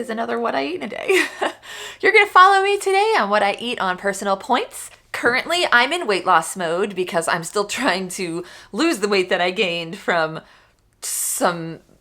Another what I eat in a day. You're gonna follow me today on what I eat on Personal Points. Currently, I'm in weight loss mode because I'm still trying to lose the weight that I gained from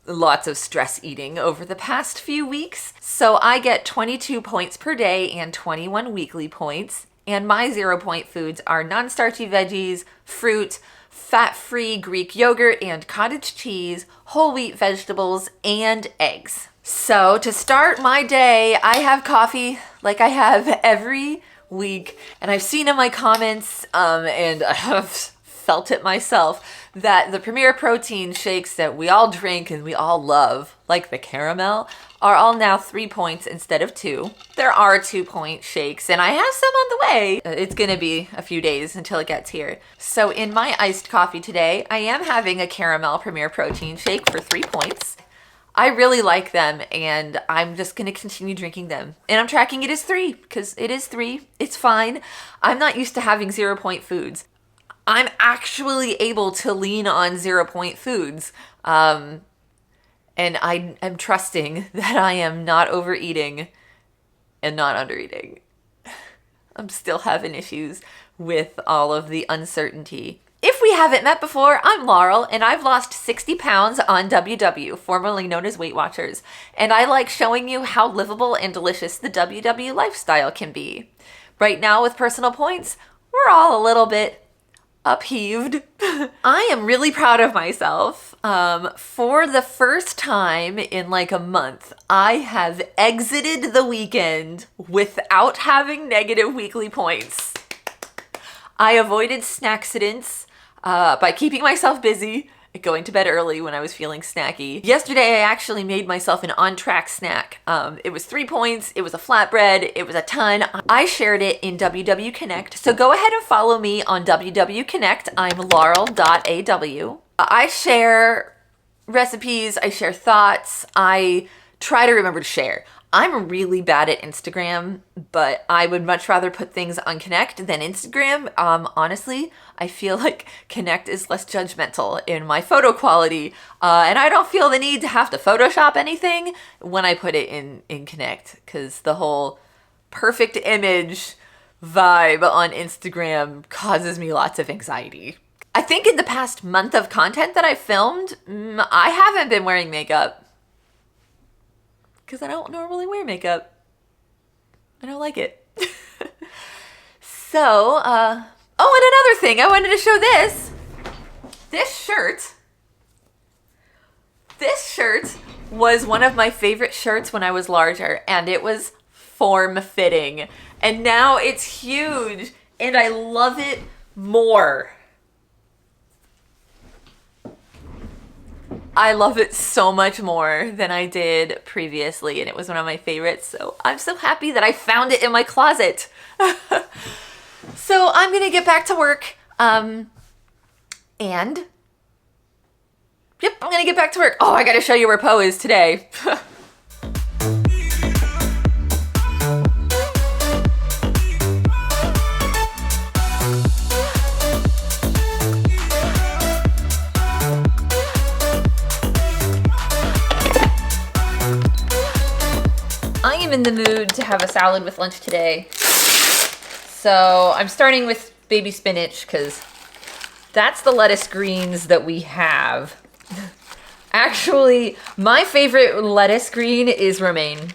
lots of stress eating over the past few weeks. So I get 22 points per day and 21 weekly points. And my 0-point foods are non-starchy veggies, fruit, fat-free Greek yogurt and cottage cheese, whole wheat vegetables, and eggs. So to start my day, I have coffee like I have every week. And I've seen in my comments, and I have felt it myself, that the Premier Protein shakes that we all drink and we all love, like the caramel, are all now 3 points instead of 2. There are 2-point shakes and I have some on the way. It's gonna be a few days until it gets here. So in my iced coffee today, I am having a caramel Premier Protein shake for 3 points. I really like them and I'm just gonna continue drinking them. And I'm tracking it as 3 because it is 3. It's fine. I'm not used to having 0-point foods. I'm actually able to lean on 0-point foods. And I am trusting that I am not overeating and not undereating. I'm still having issues with all of the uncertainty. If we haven't met before, I'm Laurel, and I've lost 60 pounds on WW, formerly known as Weight Watchers, and I like showing you how livable and delicious the WW lifestyle can be. Right now with Personal Points, we're all a little bit upheaved. I am really proud of myself. For the first time in like a month, I have exited the weekend without having negative weekly points. I avoided snackcidents by keeping myself busy, going to bed early when I was feeling snacky. Yesterday, I actually made myself an on-track snack. It was 3 points, it was a flatbread, it was a ton. I shared it in WW Connect, so go ahead and follow me on WW Connect. I'm laurel.aw. I share recipes, I share thoughts, I try to remember to share. I'm really bad at Instagram, but I would much rather put things on Connect than Instagram. Honestly, I feel like Connect is less judgmental in my photo quality, and I don't feel the need to have to Photoshop anything when I put it in Connect, because the whole perfect image vibe on Instagram causes me lots of anxiety. I think in the past month of content that I filmed, I haven't been wearing makeup. Because I don't normally wear makeup. I don't like it. So, oh, and another thing, I wanted to show this. This shirt was one of my favorite shirts when I was larger, and it was form-fitting. And now it's huge, and I love it more. I love it so much more than I did previously, and it was one of my favorites, so I'm so happy that I found it in my closet. So I'm gonna get back to work, and yep, I'm gonna get back to work. Oh, I gotta show you where Poe is today. I am in the mood to have a salad with lunch today. So I'm starting with baby spinach because that's the lettuce greens that we have. Actually, my favorite lettuce green is romaine.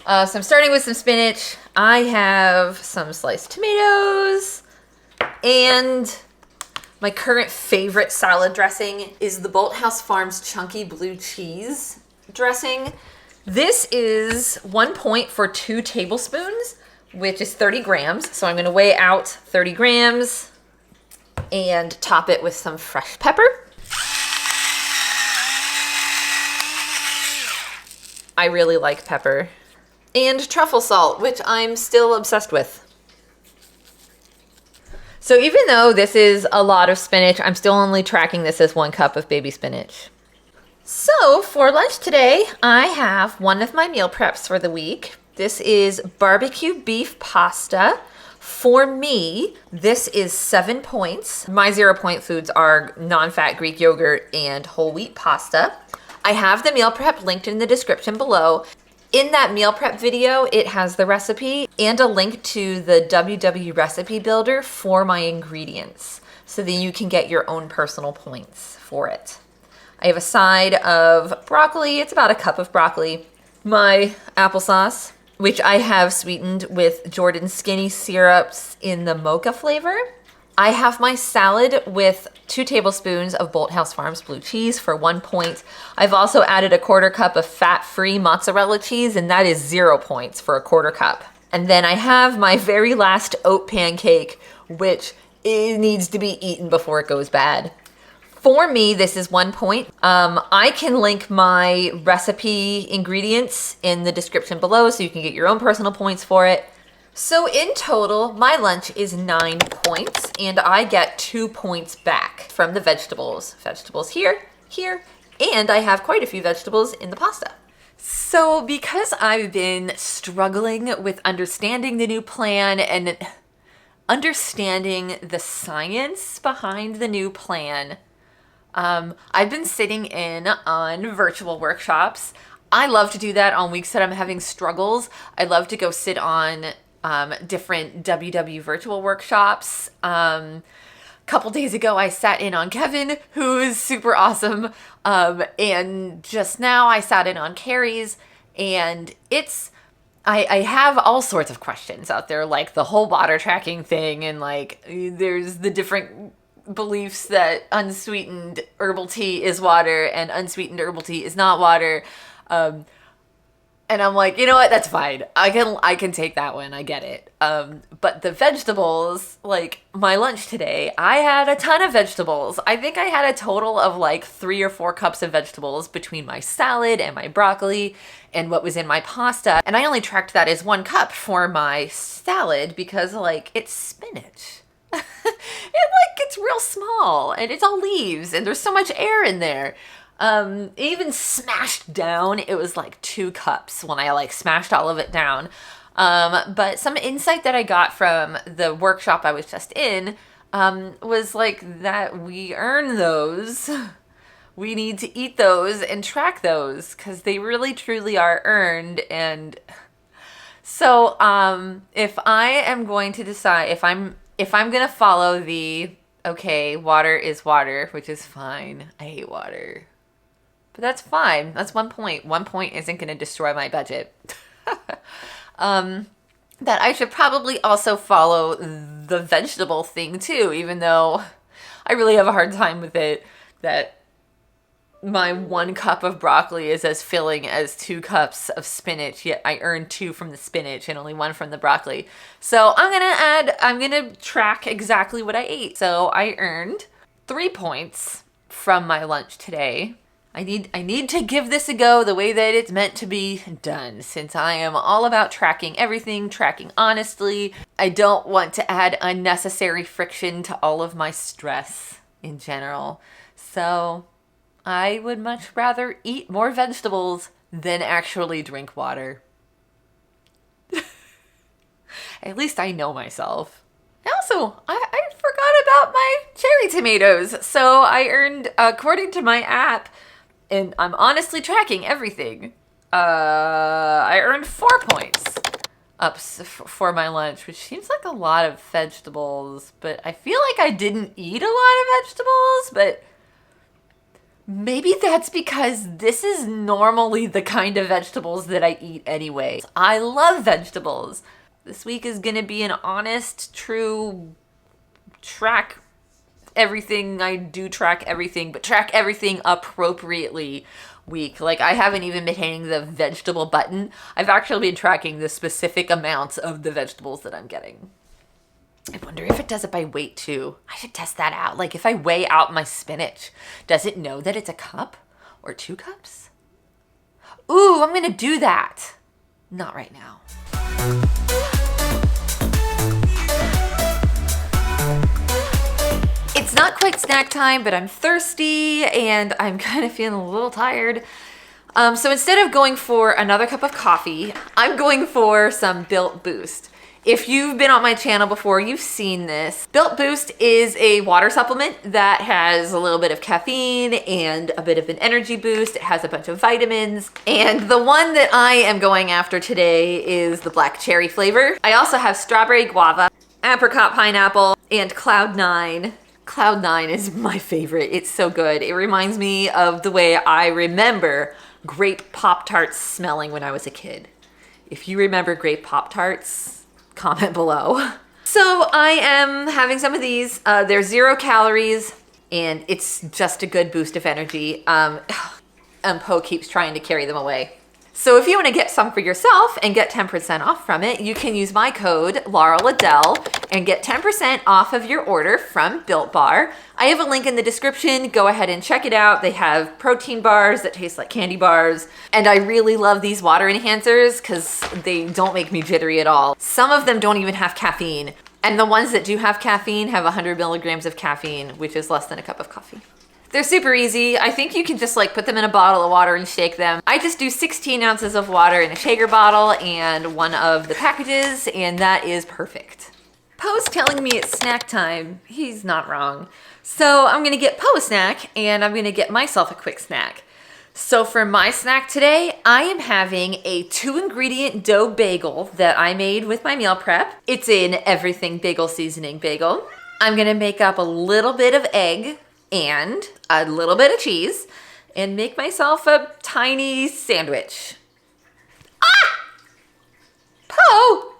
So I'm starting with some spinach. I have some sliced tomatoes, and my current favorite salad dressing is the Bolthouse Farms Chunky Blue Cheese dressing. This is 1 point for 2 tablespoons, which is 30 grams. So I'm gonna weigh out 30 grams and top it with some fresh pepper. I really like pepper. And truffle salt, which I'm still obsessed with. So even though this is a lot of spinach, I'm still only tracking this as 1 cup of baby spinach. So for lunch today, I have one of my meal preps for the week. This is barbecue beef pasta. For me, this is 7 points. My 0 point foods are non-fat Greek yogurt and whole wheat pasta. I have the meal prep linked in the description below. In that meal prep video, it has the recipe and a link to the WW recipe builder for my ingredients so that you can get your own personal points for it. I have a side of broccoli. It's about a cup of broccoli. My applesauce, which I have sweetened with Jordan Skinny syrups in the mocha flavor. I have my salad with 2 tablespoons of Bolthouse Farms blue cheese for 1 point. I've also added a 1/4 cup of fat-free mozzarella cheese, and that is 0 points for a 1/4 cup. And then I have my very last oat pancake, which it needs to be eaten before it goes bad. For me, this is 1 point. I can link my recipe ingredients in the description below so you can get your own personal points for it. So in total, my lunch is 9 points, and I get 2 points back from the vegetables. Vegetables here, and I have quite a few vegetables in the pasta. So because I've been struggling with understanding the new plan and understanding the science behind the new plan, I've been sitting in on virtual workshops. I love to do that on weeks that I'm having struggles. I love to go sit on different WW virtual workshops. Couple days ago, I sat in on Kevin, who is super awesome. And just now I sat in on Carrie's, and I have all sorts of questions out there, like the whole water tracking thing, and like there's the different beliefs that unsweetened herbal tea is water and unsweetened herbal tea is not water. And I'm like, you know what? That's fine. I can take that one. I get it. But the vegetables, like my lunch today, I had a ton of vegetables. I think I had a total of like 3 or 4 cups of vegetables between my salad and my broccoli and what was in my pasta. And I only tracked that as 1 cup for my salad because like it's spinach. It's real small and it's all leaves and there's so much air in there. Even smashed down, it was like 2 cups when I like smashed all of it down. But some insight that I got from the workshop I was just in, was like that we earn those. We need to eat those and track those because they really truly are earned. And so, if I am going to decide, if I'm going to follow the, okay, water is water, which is fine. I hate water. But that's fine. That's 1 point. 1 point isn't going to destroy my budget. That I should probably also follow the vegetable thing too, even though I really have a hard time with it, that my 1 cup of broccoli is as filling as 2 cups of spinach, yet I earned 2 from the spinach and only 1 from the broccoli. So I'm gonna track exactly what I ate. So I earned 3 points from my lunch today. I need to give this a go the way that it's meant to be done, since I am all about tracking everything, tracking honestly. I don't want to add unnecessary friction to all of my stress in general. So I would much rather eat more vegetables than actually drink water. At least I know myself. Also, I forgot about my cherry tomatoes. So I earned, according to my app, and I'm honestly tracking everything, I earned 4 points up for my lunch, which seems like a lot of vegetables, but I feel like I didn't eat a lot of vegetables, Maybe that's because this is normally the kind of vegetables that I eat anyway. I love vegetables. This week is gonna be an honest, true, track everything. I do track everything, but track everything appropriately week. Like, I haven't even been hitting the vegetable button. I've actually been tracking the specific amounts of the vegetables that I'm getting. I wonder if it does it by weight too. I should test that out. Like, if I weigh out my spinach, does it know that it's a cup or 2 cups? Ooh, I'm gonna do that. Not right now. It's not quite snack time, but I'm thirsty and I'm kind of feeling a little tired. So instead of going for another cup of coffee, I'm going for some Built Boost. If you've been on my channel before, you've seen this. Built Boost is a water supplement that has a little bit of caffeine and a bit of an energy boost. It has a bunch of vitamins. And the one that I am going after today is the black cherry flavor. I also have strawberry guava, apricot pineapple, and Cloud 9. Cloud 9 is my favorite. It's so good. It reminds me of the way I remember grape Pop-Tarts smelling when I was a kid. If you remember grape Pop-Tarts, comment below. So I am having some of these. They're 0 calories and it's just a good boost of energy. Poe keeps trying to carry them away. So if you want to get some for yourself and get 10% off from it, you can use my code LaurelAdele and get 10% off of your order from Built Bar. I have a link in the description. Go ahead and check it out. They have protein bars that taste like candy bars. And I really love these water enhancers because they don't make me jittery at all. Some of them don't even have caffeine. And the ones that do have caffeine have 100 milligrams of caffeine, which is less than a cup of coffee. They're super easy. I think you can just like put them in a bottle of water and shake them. I just do 16 ounces of water in a shaker bottle and one of the packages, and that is perfect. Poe's telling me it's snack time. He's not wrong. So I'm gonna get Poe a snack and I'm gonna get myself a quick snack. So for my snack today, I am having a 2-ingredient dough bagel that I made with my meal prep. It's an everything bagel seasoning bagel. I'm gonna make up a little bit of egg and a little bit of cheese and make myself a tiny sandwich. Ah! Poe!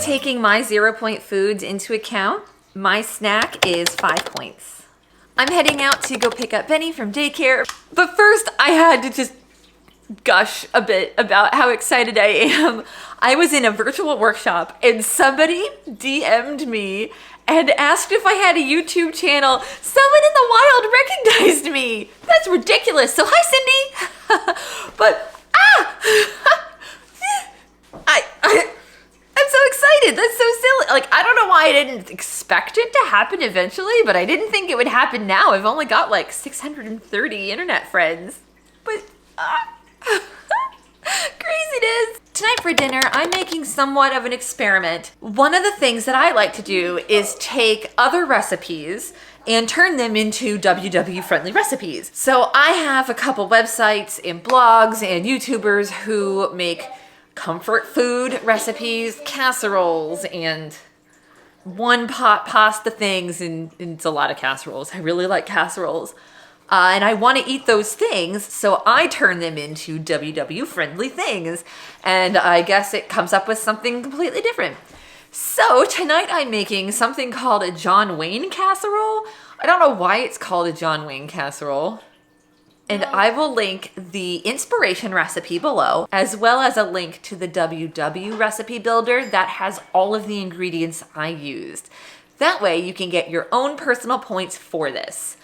Taking my 0-point foods into account, my snack is 5 points. I'm heading out to go pick up Benny from daycare, but first I had to just gush a bit about how excited I am. I was in a virtual workshop and somebody DM'd me and asked if I had a YouTube channel. Someone in the wild recognized me. That's ridiculous. So hi, Cindy. But I'm so excited. That's so silly. Like, I don't know why I didn't expect it to happen eventually, but I didn't think it would happen now. I've only got like 630 internet friends. But craziness. Tonight for dinner, I'm making somewhat of an experiment. One of the things that I like to do is take other recipes and turn them into WW-friendly recipes. So I have a couple websites and blogs and YouTubers who make comfort food recipes, casseroles, and one-pot pasta things, and it's a lot of casseroles. I really like casseroles. And I want to eat those things, so I turn them into WW-friendly things. And I guess it comes up with something completely different. So tonight I'm making something called a John Wayne casserole. I don't know why it's called a John Wayne casserole. And I will link the inspiration recipe below, as well as a link to the WW recipe builder that has all of the ingredients I used. That way you can get your own personal points for this.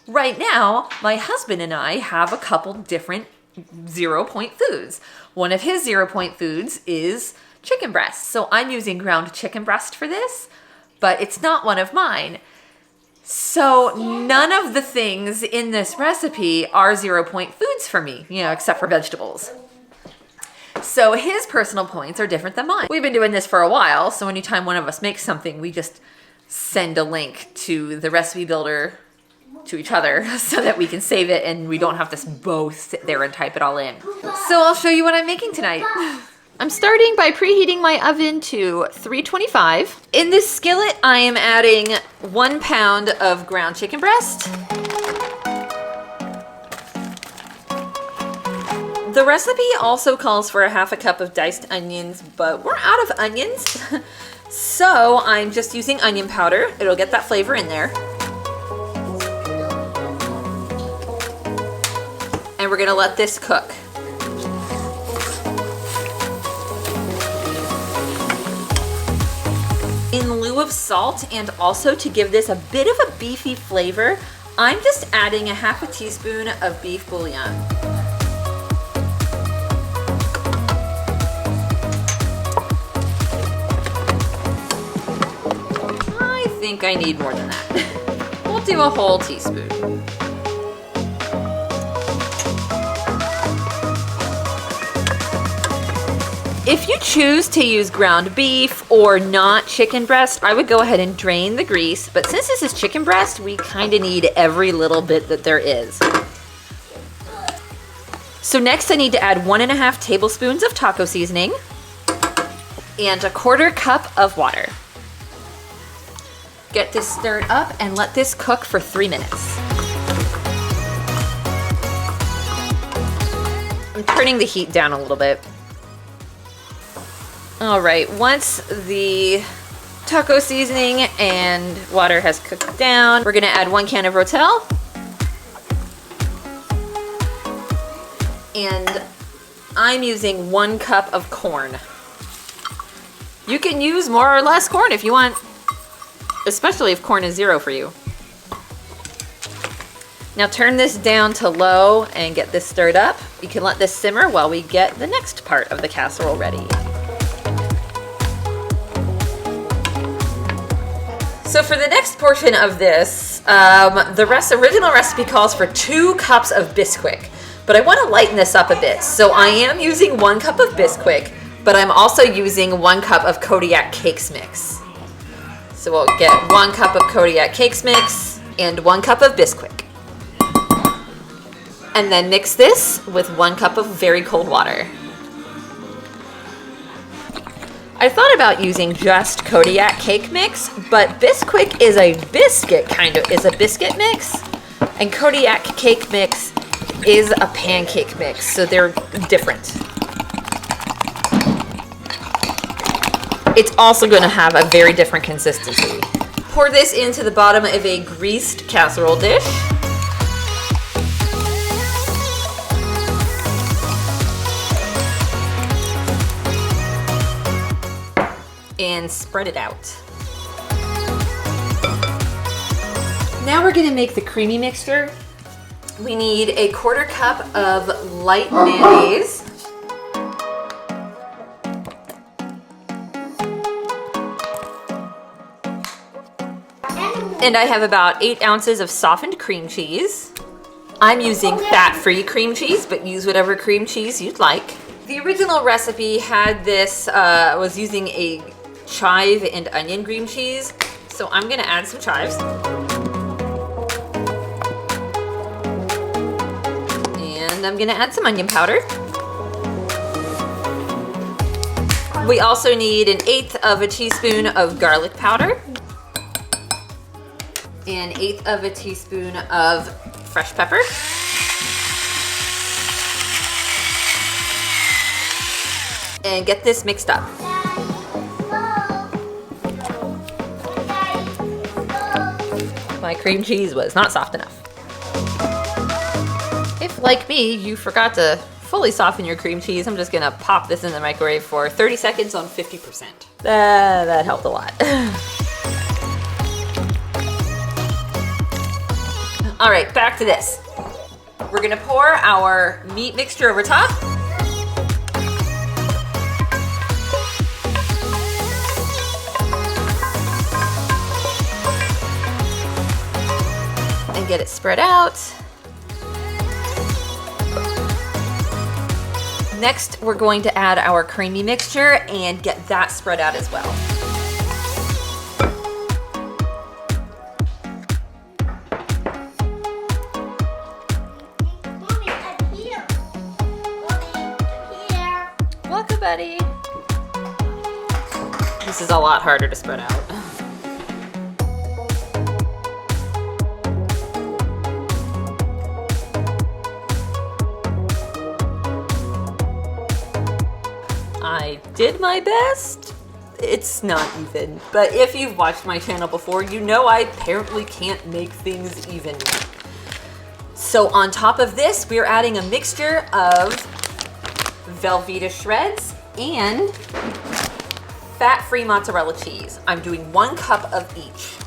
Right now, my husband and I have a couple different 0-point foods. One of his 0-point foods is chicken breast. So I'm using ground chicken breast for this, but it's not one of mine. So none of the things in this recipe are 0-point foods for me, except for vegetables. So his personal points are different than mine. We've been doing this for a while, so anytime one of us makes something, we just send a link to the recipe builder to each other so that we can save it and we don't have to both sit there and type it all in. So I'll show you what I'm making tonight. I'm starting by preheating my oven to 325. In this skillet, I am adding 1 pound of ground chicken breast. The recipe also calls for a half a cup of diced onions, but we're out of onions. So I'm just using onion powder. It'll get that flavor in there. And we're gonna let this cook. In lieu of salt, and also to give this a bit of a beefy flavor, I'm just adding a half a teaspoon of beef bouillon. I think I need more than that. We'll do a whole teaspoon. If you choose to use ground beef or not chicken breast, I would go ahead and drain the grease. But since this is chicken breast, we kind of need every little bit that there is. So next I need to add 1.5 tablespoons of taco seasoning and 1/4 cup of water. Get this stirred up and let this cook for 3 minutes. I'm turning the heat down a little bit. All right, once the taco seasoning and water has cooked down, we're gonna add 1 can of Rotel. And I'm using 1 cup of corn. You can use more or less corn if you want, especially if corn is 0 for you. Now turn this down to low and get this stirred up. You can let this simmer while we get the next part of the casserole ready. So for the next portion of this, the original recipe calls for 2 cups of Bisquick, but I want to lighten this up a bit. So I am using 1 cup of Bisquick, but I'm also using 1 cup of Kodiak Cakes Mix. So we'll get 1 cup of Kodiak Cakes Mix and 1 cup of Bisquick. And then mix this with 1 cup of very cold water. I thought about using just Kodiak Cake Mix, but Bisquick is a biscuit biscuit mix, and Kodiak Cake Mix is a pancake mix, so they're different. It's also going to have a very different consistency. Pour this into the bottom of a greased casserole dish. And spread it out. Now we're gonna make the creamy mixture. We need a 1/4 cup of light mayonnaise. And I have about 8 ounces of softened cream cheese. I'm using fat-free cream cheese, but use whatever cream cheese you'd like. The original recipe had this, was using a chive and onion cream cheese, so I'm gonna add some chives. And I'm gonna add some onion powder. We also need 1/8 of a teaspoon of garlic powder and 1/8 of a teaspoon of fresh pepper. And get this mixed up. My cream cheese was not soft enough. If, like me, you forgot to fully soften your cream cheese, I'm just gonna pop this in the microwave for 30 seconds on 50%. That helped a lot. All right, back to this. We're gonna pour our meat mixture over top. Get it spread out. Next, we're going to add our creamy mixture and get that spread out as well. Mommy, I'm here. Mommy, I'm here. Welcome, buddy. This is a lot harder to spread out. I did my best. It's not even, but if you've watched my channel before, you know I apparently can't make things even. So on top of this, we're adding a mixture of Velveeta shreds and fat-free mozzarella cheese. I'm doing 1 cup of each.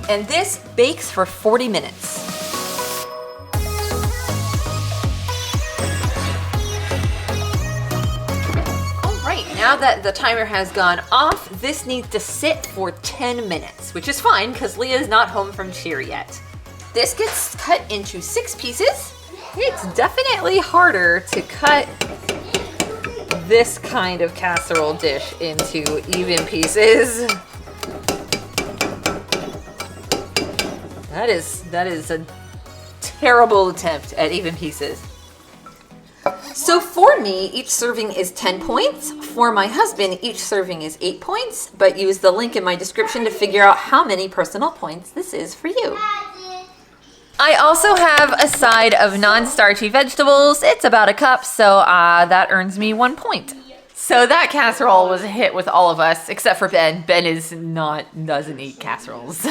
And this bakes for 40 minutes. All right, now that the timer has gone off, this needs to sit for 10 minutes, which is fine because Leah's not home from cheer yet. This gets cut into 6 pieces. It's definitely harder to cut this kind of casserole dish into even pieces. That is a terrible attempt at even pieces. So for me, each serving is 10 points. For my husband, each serving is 8 points, but use the link in my description to figure out how many personal points this is for you. I also have a side of non-starchy vegetables. It's about a cup, so that earns me 1 point. So that casserole was a hit with all of us, except for Ben. Ben doesn't eat casseroles.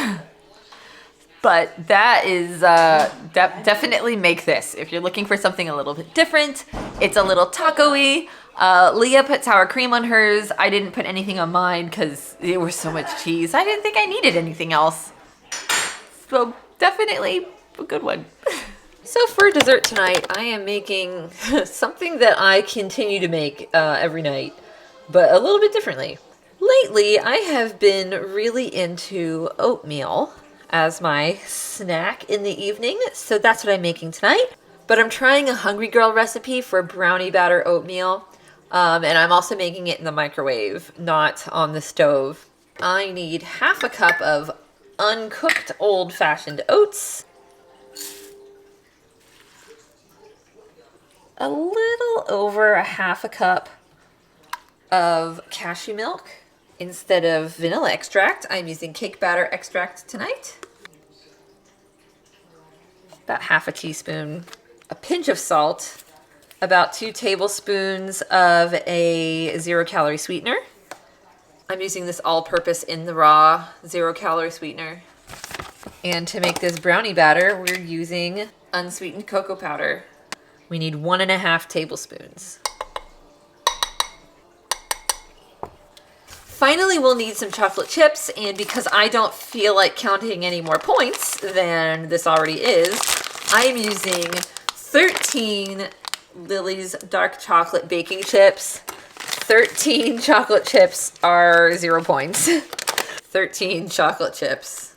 But that is, definitely make this. If you're looking for something a little bit different, it's a little taco-y. Leah put sour cream on hers. I didn't put anything on mine because there was so much cheese. I didn't think I needed anything else. So definitely a good one. So for dessert tonight, I am making something that I continue to make every night, but a little bit differently. Lately, I have been really into oatmeal as my snack in the evening, so that's what I'm making tonight. But I'm trying a Hungry Girl recipe for brownie batter oatmeal, and I'm also making it in the microwave, not on the stove. I need half a cup of uncooked old-fashioned oats, a little over a half a cup of cashew milk. Instead of vanilla extract, I'm using cake batter extract tonight. About half a teaspoon, a pinch of salt, about 2 tablespoons of a 0-calorie sweetener. I'm using this all-purpose in the raw 0-calorie sweetener. And to make this brownie batter, we're using unsweetened cocoa powder. We need 1.5 tablespoons. Finally, we'll need some chocolate chips, and because I don't feel like counting any more points than this already is, I am using 13 Lily's dark chocolate baking chips. 13 chocolate chips are 0 points. 13 chocolate chips.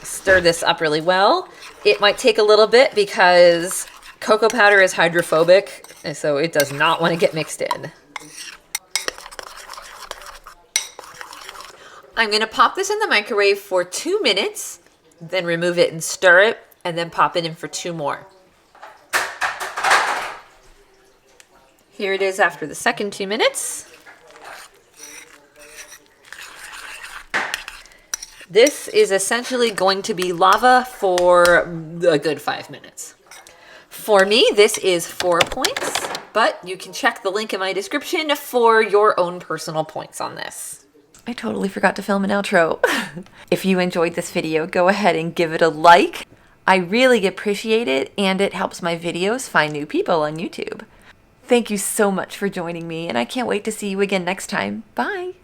Stir this up really well. It might take a little bit because cocoa powder is hydrophobic, and so it does not want to get mixed in. I'm going to pop this in the microwave for 2 minutes, then remove it and stir it, and then pop it in for 2 more. Here it is after the second 2 minutes. This is essentially going to be lava for a good 5 minutes. For me, this is 4 points, but you can check the link in my description for your own personal points on this. I totally forgot to film an outro. If you enjoyed this video, go ahead and give it a like. I really appreciate it, and it helps my videos find new people on YouTube. Thank you so much for joining me, and I can't wait to see you again next time. Bye!